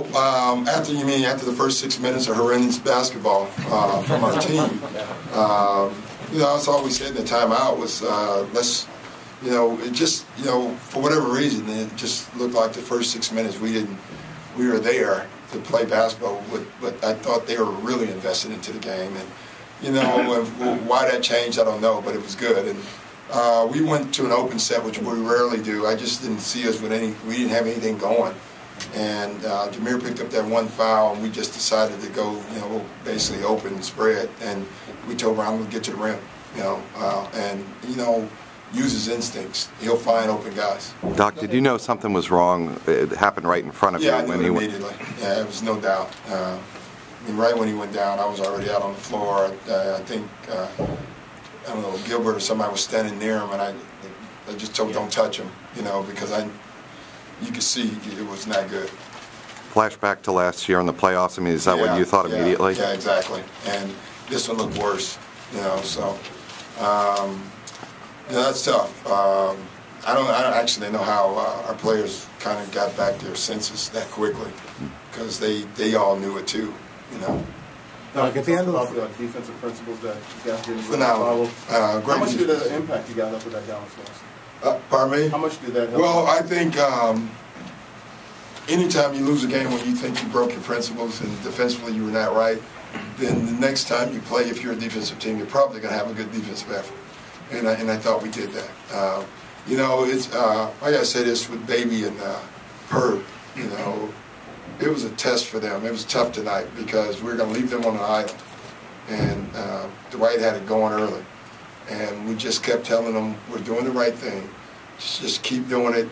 After the first 6 minutes of horrendous basketball from our team, that's all we said in the timeout was let's, it just, for whatever reason, it just looked like the first 6 minutes we were there to play basketball, but I thought they were really invested into the game, and why that changed, I don't know, but it was good. And we went to an open set, which we rarely do. I just didn't see us with we didn't have anything going. And Jameer picked up that one foul, and we just decided to go, basically open spread. And we told Ron we'd get to the rim, and use his instincts. He'll find open guys. Doc, did you know something was wrong? It happened right in front of you when he went. Immediately. Yeah, it was no doubt. Right when he went down, I was already out on the floor. I think I don't know, Gilbert or somebody was standing near him, and I just told him don't touch him, because you could see it was not good. Flashback to last year in the playoffs. I mean, is that what you thought immediately? Yeah, exactly. And this one looked worse, so that's tough. I don't actually know how our players kind of got back their senses that quickly, because they all knew it too, At the end of the defensive principles that you guys didn't phenomenal. Follow. How much did the impact you got up with that Dallas loss? Pardon me? How much did that help? Well, I think anytime you lose a game when you think you broke your principles and defensively you were not right, then the next time you play, if you're a defensive team, you're probably going to have a good defensive effort. And I thought we did that. It's I got to say this with Baby and Herb. It was a test for them. It was tough tonight because we were going to leave them on an island. And Dwight had it going early. And we just kept telling them, we're doing the right thing. Just keep doing it.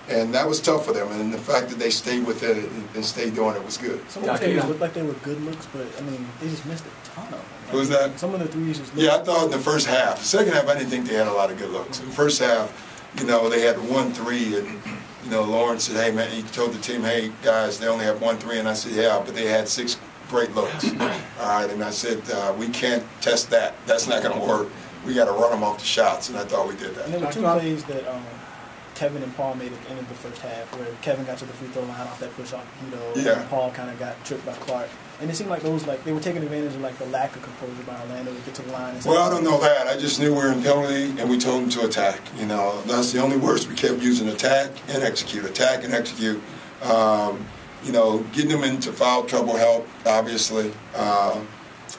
And that was tough for them. And the fact that they stayed with it and stayed doing it was good. Some of the threes looked like they were good looks, but, they just missed a ton of them. What was that? Some of the threes just looked. Yeah, I thought in the first half. The second half, I didn't think they had a lot of good looks. In the first half, they had 1 3, and, Lawrence said, hey, man, he told the team, hey, guys, they only have 1 3. And I said, yeah, but they had 6 great looks. All right, and I said, we can't test that. That's not going to work. We got to run them off the shots, and I thought we did that. And there were 2 plays that Kevin and Paul made at the end of the first half, where Kevin got to the free throw line off that push off and Paul kind of got tripped by Clark. And it seemed like those, they were taking advantage of the lack of composure by Orlando to get to the line. Well, I don't know that. I just knew we were in penalty, and we told them to attack. That's the only words we kept using: attack and execute, attack and execute. Getting them into foul trouble helped, obviously.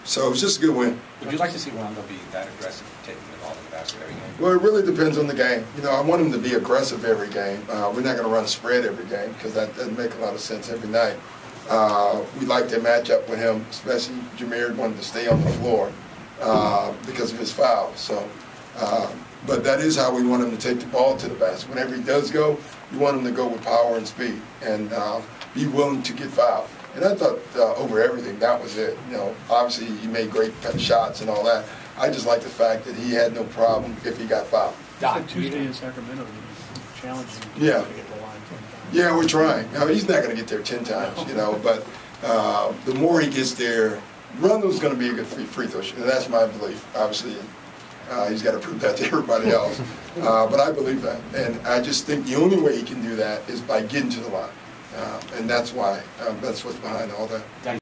So it was just a good win. Would you like to see Rondo be that aggressive, taking the ball to the basket every game? Well, it really depends on the game. I want him to be aggressive every game. We're not going to run spread every game because that doesn't make a lot of sense every night. We like to match up with him, especially Jameer wanted to stay on the floor because of his fouls. So, but that is how we want him to take the ball to the basket. Whenever he does go, you want him to go with power and speed and be willing to get fouled. And I thought over everything, that was it. Obviously he made great shots and all that. I just like the fact that he had no problem if he got fouled. Like Tuesday in Sacramento, challenging him to get the line 10 times. Yeah, we're trying. He's not going to get there 10 times, but the more he gets there, Rondo's going to be a good free throw shooter. That's my belief. Obviously, he's got to prove that to everybody else. But I believe that. And I just think the only way he can do that is by getting to the line. And that's why, that's what's behind all that.